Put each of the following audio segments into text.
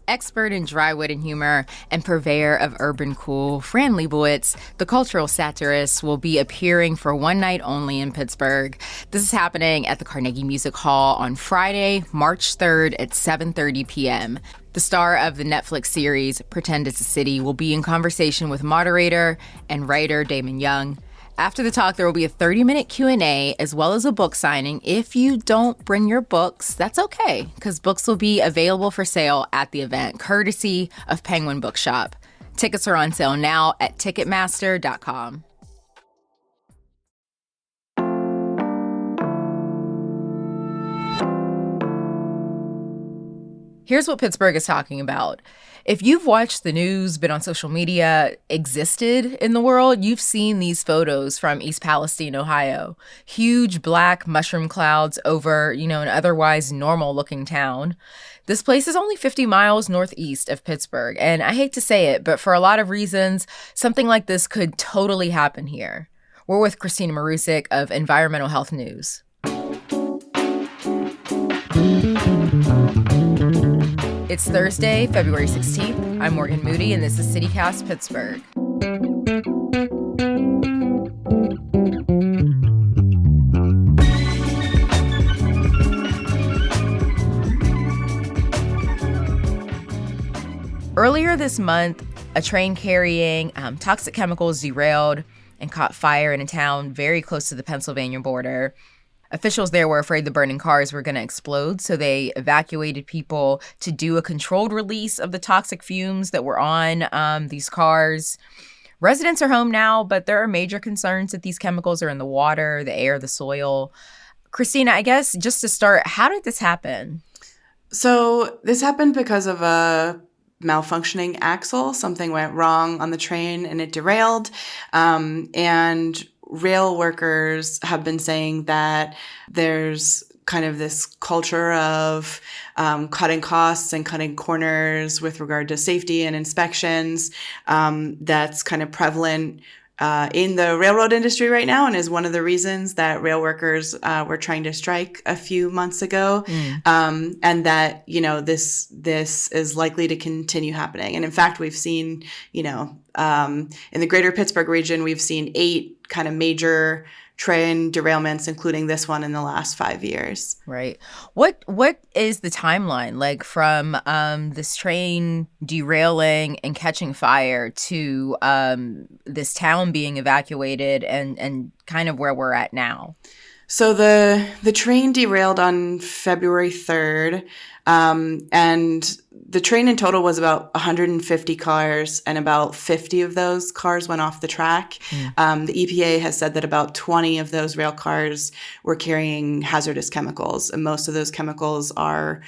Expert in dry wit and humor and purveyor of urban cool, Fran Lebowitz, the cultural satirist, will be appearing for one night only in Pittsburgh. This is happening at the Carnegie Music Hall on Friday, March 3rd at 7:30 p.m. The star of the Netflix series Pretend It's a City will be in conversation with moderator and writer Damon Young. After the talk, there will be a 30-minute Q&A as well as a book signing. If you don't bring your books, that's okay, because books will be available for sale at the event, courtesy of Penguin Bookshop. Tickets are on sale now at Ticketmaster.com. Here's what Pittsburgh is talking about. If you've watched the news, been on social media, existed in the world, you've seen these photos from East Palestine, Ohio. Huge black mushroom clouds over, an otherwise normal-looking town. This place is only 50 miles northeast of Pittsburgh, and I hate to say it, but for a lot of reasons, something like this could totally happen here. We're with Christina Marusic of Environmental Health News. It's Thursday, February 16th. I'm Morgan Moody, and this is CityCast Pittsburgh. Earlier this month, a train carrying toxic chemicals derailed and caught fire in a town very close to the Pennsylvania border. Officials there were afraid the burning cars were going to explode, so they evacuated people to do a controlled release of the toxic fumes that were on these cars. Residents are home now, but there are major concerns that these chemicals are in the water, the air, the soil. Christina, I guess just to start, how did this happen? So this happened because of a malfunctioning axle. Something went wrong on the train and it derailed. And rail workers have been saying that there's kind of this culture of cutting costs and cutting corners with regard to safety and inspections that's kind of prevalent in the railroad industry right now, and is one of the reasons that rail workers were trying to strike a few months ago, and that this is likely to continue happening. And in fact, we've seen in the greater Pittsburgh region, we've seen 8 kind of major train derailments, including this one in the last 5 years. Right. What is the timeline like from this train derailing and catching fire to this town being evacuated and kind of where we're at now? So the train derailed on February 3rd, and the train in total was about 150 cars, and about 50 of those cars went off the track. The EPA has said that about 20 of those rail cars were carrying hazardous chemicals, and most of those chemicals are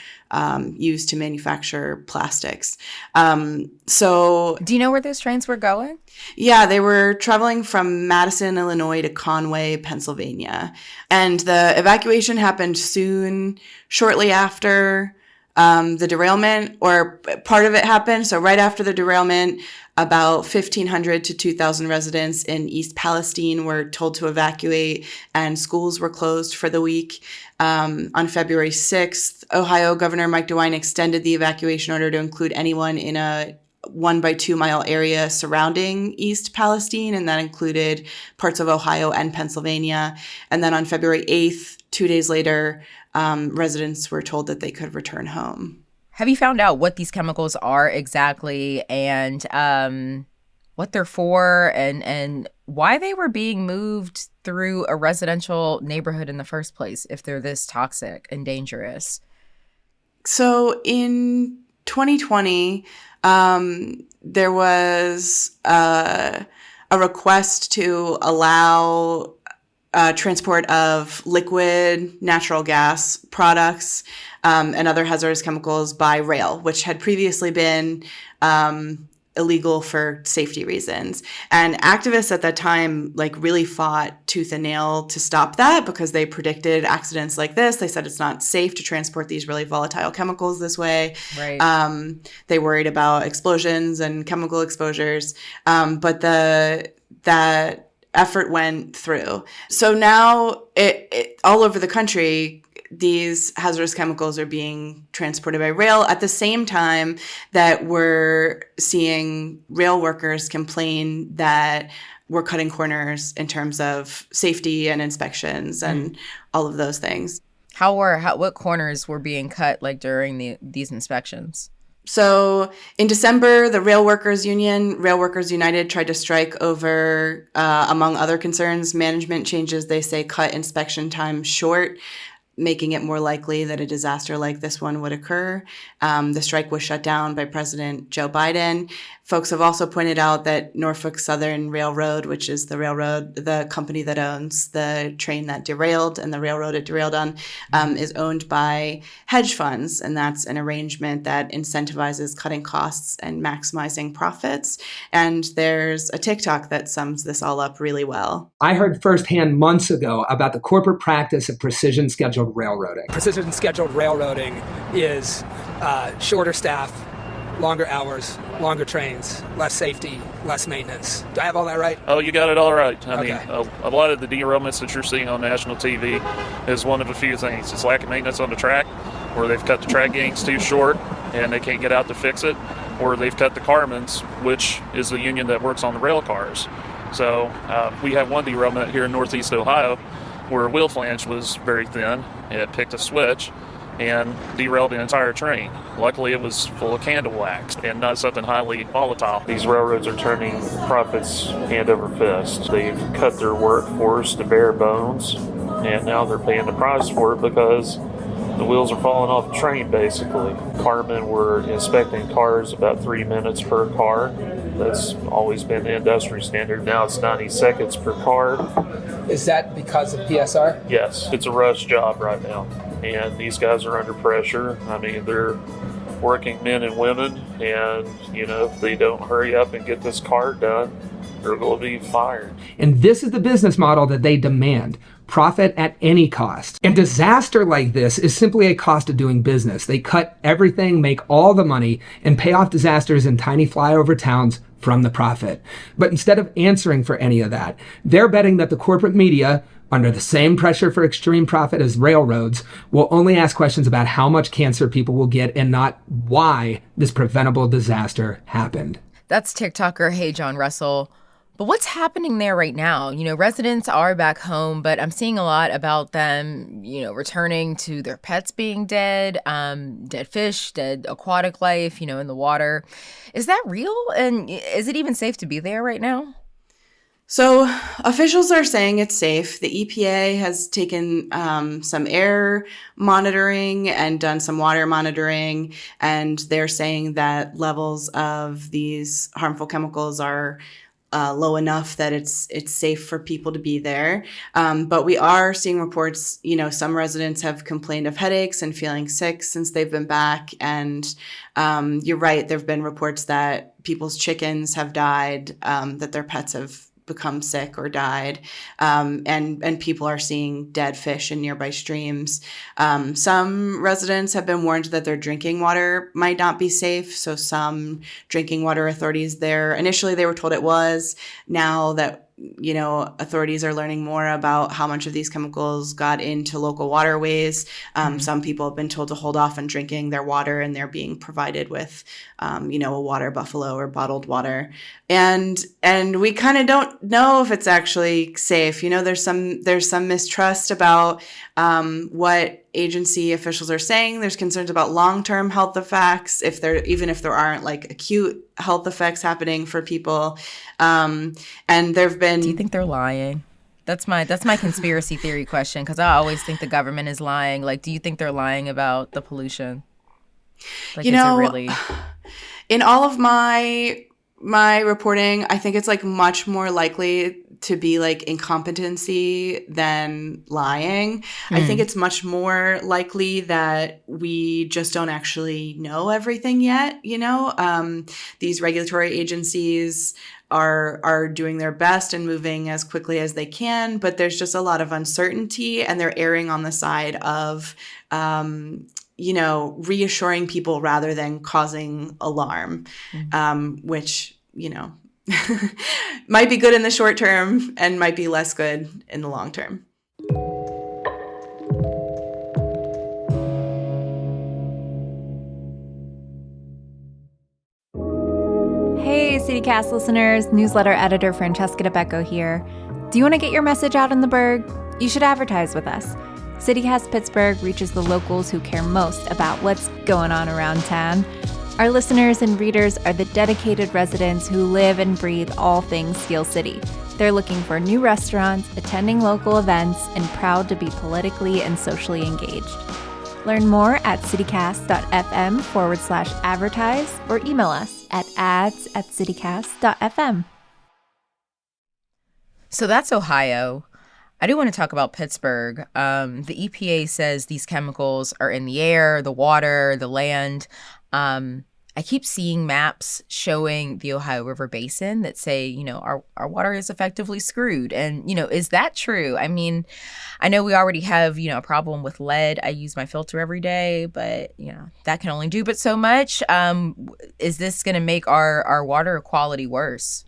used to manufacture plastics. So, do you know where those trains were going? Yeah, they were traveling from Madison, Illinois to Conway, Pennsylvania. And the evacuation happened shortly after the derailment, or part of it happened. So right after the derailment, about 1,500 to 2,000 residents in East Palestine were told to evacuate, and schools were closed for the week. On February 6th, Ohio Governor Mike DeWine extended the evacuation order to include anyone in a 1 by 2 mile area surrounding East Palestine, and that included parts of Ohio and Pennsylvania. And then on February 8th, 2 days later, residents were told that they could return home. Have you found out what these chemicals are exactly, and what they're for, and why they were being moved through a residential neighborhood in the first place if they're this toxic and dangerous? So in 2020, there was a request to allow transport of liquid natural gas products and other hazardous chemicals by rail, which had previously been illegal for safety reasons. And activists at that time really fought tooth and nail to stop that, because they predicted accidents like this. They said it's not safe to transport these really volatile chemicals this way. Right. They worried about explosions and chemical exposures. But that effort went through. So now it all over the country, these hazardous chemicals are being transported by rail at the same time that we're seeing rail workers complain that we're cutting corners in terms of safety and inspections and all of those things. What corners were being cut like during these inspections? So in December, the Rail Workers Union, Rail Workers United, tried to strike over, among other concerns, management changes. They say cut inspection time short, making it more likely that a disaster like this one would occur. The strike was shut down by President Joe Biden. Folks have also pointed out that Norfolk Southern Railroad, which is the company that owns the train that derailed and the railroad it derailed on, is owned by hedge funds. And that's an arrangement that incentivizes cutting costs and maximizing profits. And there's a TikTok that sums this all up really well. I heard firsthand months ago about the corporate practice of precision scheduled railroading. Precision scheduled railroading is shorter staff, longer hours, longer trains, less safety, less maintenance. Do I have all that right? Oh, you got it all right. I Okay. mean, a lot of the derailments that you're seeing on national TV is one of a few things. It's lack of maintenance on the track, where they've cut the track gangs too short and they can't get out to fix it, or they've cut the carmen's, which is the union that works on the rail cars. So we have one derailment here in Northeast Ohio where a wheel flange was very thin. It picked a switch and derailed the entire train. Luckily, it was full of candle wax and not something highly volatile. These railroads are turning profits hand over fist. They've cut their workforce to bare bones, and now they're paying the price for it because the wheels are falling off the train, basically. Carmen were inspecting cars about 3 minutes per car. That's always been the industry standard. Now it's 90 seconds per car. Is that because of PSR? Yes, it's a rush job right now, and these guys are under pressure. I mean, they're working men and women, and, if they don't hurry up and get this car done, they're going to be fired. And this is the business model that they demand. Profit at any cost. And disaster like this is simply a cost of doing business. They cut everything, make all the money, and pay off disasters in tiny flyover towns from the profit. But instead of answering for any of that, they're betting that the corporate media, under the same pressure for extreme profit as railroads, will only ask questions about how much cancer people will get and not why this preventable disaster happened. That's TikToker Hey John Russell. But what's happening there right now? Residents are back home, but I'm seeing a lot about them, returning to their pets being dead, dead fish, dead aquatic life, in the water. Is that real? And is it even safe to be there right now? So officials are saying it's safe. The EPA has taken some air monitoring and done some water monitoring, and they're saying that levels of these harmful chemicals are low enough that it's safe for people to be there. But we are seeing reports, some residents have complained of headaches and feeling sick since they've been back. And you're right, there have been reports that people's chickens have died, that their pets have become sick or died, and people are seeing dead fish in nearby streams. Some residents have been warned that their drinking water might not be safe. So some drinking water authorities there, initially they were told it was. Now that authorities are learning more about how much of these chemicals got into local waterways. Some people have been told to hold off on drinking their water, and they're being provided with, a water buffalo or bottled water. And we kind of don't know if it's actually safe. There's some mistrust about what agency officials are saying. There's concerns about long-term health effects, even if there aren't like acute health effects happening for people. And there've been. Do you think they're lying? That's my conspiracy theory question, because I always think the government is lying. Like, do you think they're lying about the pollution? Like, is it really? In all of my reporting, I think it's like much more likely to be like incompetency than lying. I think it's much more likely that we just don't actually know everything yet. These regulatory agencies are doing their best and moving as quickly as they can, but there's just a lot of uncertainty, and they're erring on the side of reassuring people rather than causing alarm, which, might be good in the short term and might be less good in the long term. CityCast listeners, newsletter editor Francesca DeBecco here. Do you want to get your message out in the Burgh? You should advertise with us. CityCast Pittsburgh reaches the locals who care most about what's going on around town. Our listeners and readers are the dedicated residents who live and breathe all things Steel City. They're looking for new restaurants, attending local events, and proud to be politically and socially engaged. Learn more at citycast.fm/advertise or email us at ads@citycast.fm. So that's Ohio. I do want to talk about Pittsburgh. The EPA says these chemicals are in the air, the water, the land. I keep seeing maps showing the Ohio River Basin that say, our water is effectively screwed. And, is that true? I mean, I know we already have, a problem with lead. I use my filter every day, but, that can only do but so much. Is this going to make our water quality worse?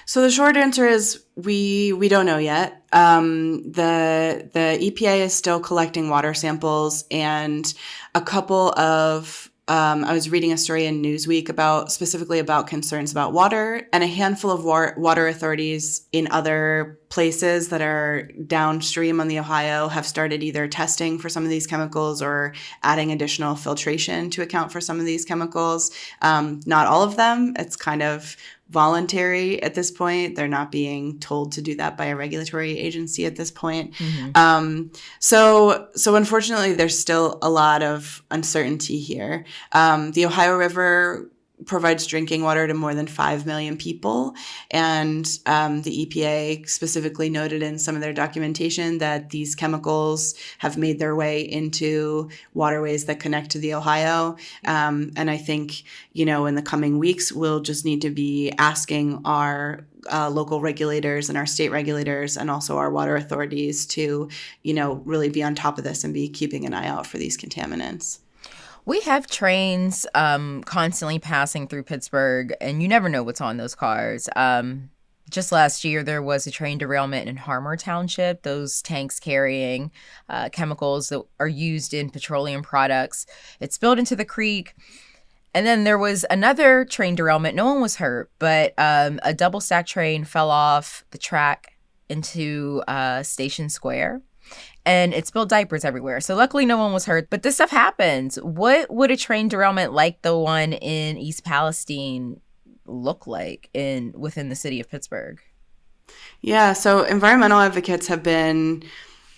So the short answer is we don't know yet. The EPA is still collecting water samples, and a couple of I was reading a story in Newsweek specifically about concerns about water, and a handful of water authorities in other places that are downstream on the Ohio have started either testing for some of these chemicals or adding additional filtration to account for some of these chemicals. Not all of them. It's kind of voluntary at this point. They're not being told to do that by a regulatory agency at this point. Mm-hmm. So unfortunately, there's still a lot of uncertainty here. The Ohio River provides drinking water to more than 5 million people. And the EPA specifically noted in some of their documentation that these chemicals have made their way into waterways that connect to the Ohio. And I think, in the coming weeks, we'll just need to be asking our local regulators and our state regulators and also our water authorities to, really be on top of this and be keeping an eye out for these contaminants. We have trains constantly passing through Pittsburgh, and you never know what's on those cars. Just last year, there was a train derailment in Harmar Township. Those tanks carrying chemicals that are used in petroleum products. It spilled into the creek. And then there was another train derailment. No one was hurt, but a double-stack train fell off the track into Station Square. And it spilled diapers everywhere. So luckily no one was hurt. But this stuff happens. What would a train derailment like the one in East Palestine look like within the city of Pittsburgh? Yeah, so environmental advocates have been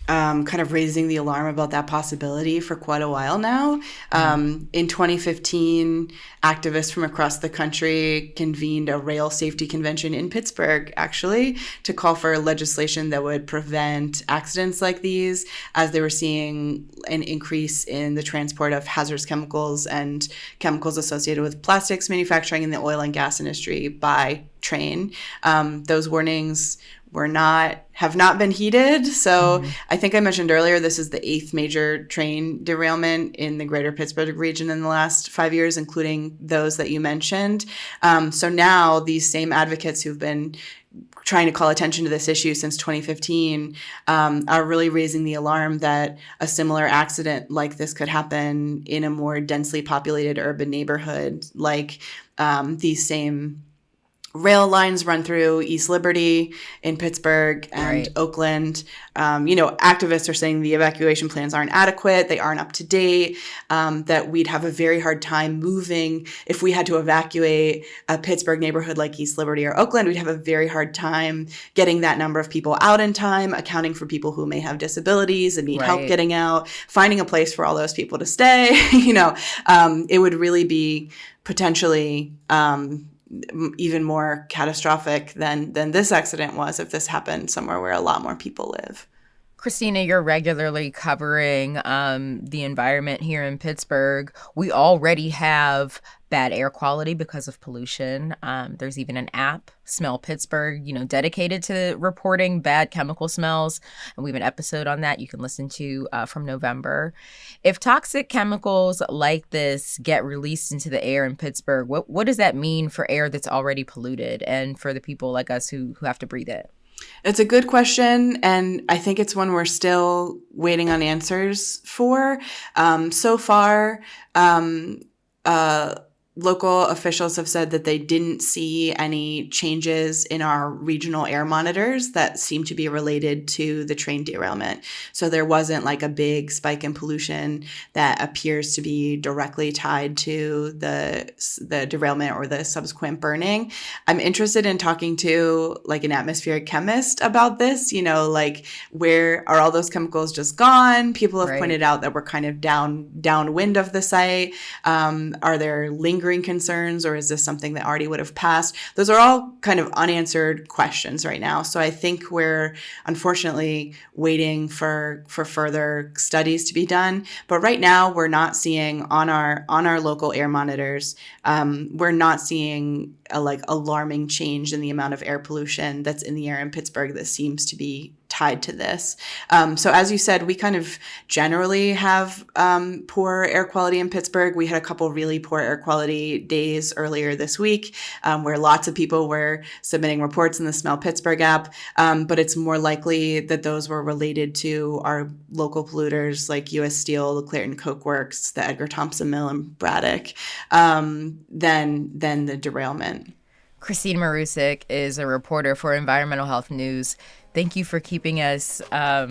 kind of raising the alarm about that possibility for quite a while now. In 2015, activists from across the country convened a rail safety convention in Pittsburgh, actually, to call for legislation that would prevent accidents like these, as they were seeing an increase in the transport of hazardous chemicals and chemicals associated with plastics manufacturing in the oil and gas industry by train. Those warnings have not been heeded. So I think I mentioned earlier, this is the 8th major train derailment in the greater Pittsburgh region in the last 5 years, including those that you mentioned. So now these same advocates who've been trying to call attention to this issue since 2015 are really raising the alarm that a similar accident like this could happen in a more densely populated urban neighborhood, like these same rail lines run through East Liberty in Pittsburgh and Oakland. Activists are saying the evacuation plans aren't adequate, they aren't up to date, that we'd have a very hard time moving. If we had to evacuate a Pittsburgh neighborhood like East Liberty or Oakland, we'd have a very hard time getting that number of people out in time, accounting for people who may have disabilities and need help getting out, finding a place for all those people to stay. It would really be potentially even more catastrophic than this accident was if this happened somewhere where a lot more people live. Christina, you're regularly covering the environment here in Pittsburgh. We already have bad air quality because of pollution. There's even an app, Smell Pittsburgh, dedicated to reporting bad chemical smells. And we have an episode on that you can listen to from November. If toxic chemicals like this get released into the air in Pittsburgh, what does that mean for air that's already polluted and for the people like us who have to breathe it? It's a good question, and I think it's one we're still waiting on answers for. So far, local officials have said that they didn't see any changes in our regional air monitors that seem to be related to the train derailment. So there wasn't like a big spike in pollution that appears to be directly tied to the derailment or the subsequent burning. I'm interested in talking to like an atmospheric chemist about this, like where are all those chemicals just gone? People have pointed out that we're kind of downwind of the site. Are there lingering concerns, or is this something that already would have passed? Those are all kind of unanswered questions right now. So I think we're unfortunately waiting for further studies to be done. But right now, we're not seeing on our local air monitors, we're not seeing a alarming change in the amount of air pollution that's in the air in Pittsburgh that seems to be tied to this. So as you said, we kind of generally have poor air quality in Pittsburgh. We had a couple really poor air quality days earlier this week where lots of people were submitting reports in the Smell Pittsburgh app, but it's more likely that those were related to our local polluters like U.S. Steel, the Clairton Coke Works, the Edgar Thompson Mill in Braddock, than the derailment. Christine Marusic is a reporter for Environmental Health News. Thank you for keeping us a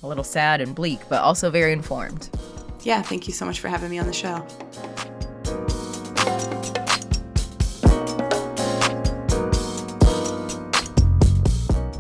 little sad and bleak, but also very informed. Yeah, thank you so much for having me on the show.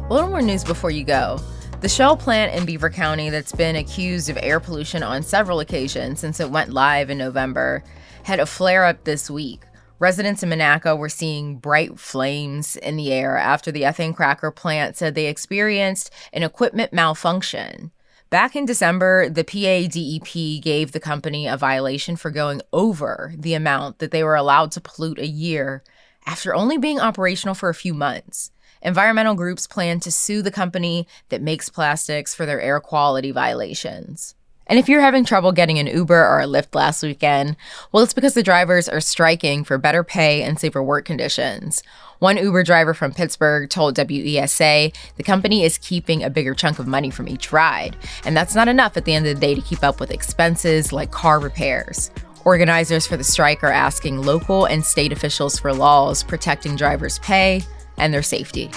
A little more news before you go. The Shell plant in Beaver County that's been accused of air pollution on several occasions since it went live in November had a flare-up this week. Residents in Monaco were seeing bright flames in the air after the ethane cracker plant said they experienced an equipment malfunction. Back in December, the PADEP gave the company a violation for going over the amount that they were allowed to pollute a year after only being operational for a few months. Environmental groups plan to sue the company that makes plastics for their air quality violations. And if you're having trouble getting an Uber or a Lyft last weekend, well, it's because the drivers are striking for better pay and safer work conditions. One Uber driver from Pittsburgh told WESA the company is keeping a bigger chunk of money from each ride. And that's not enough at the end of the day to keep up with expenses like car repairs. Organizers for the strike are asking local and state officials for laws protecting drivers' pay and their safety.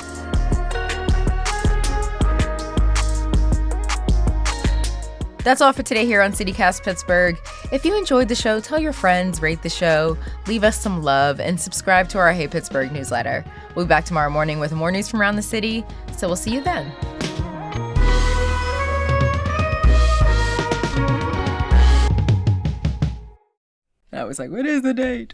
That's all for today here on CityCast Pittsburgh. If you enjoyed the show, tell your friends, rate the show, leave us some love, and subscribe to our Hey Pittsburgh newsletter. We'll be back tomorrow morning with more news from around the city, so we'll see you then. I was like, what is the date?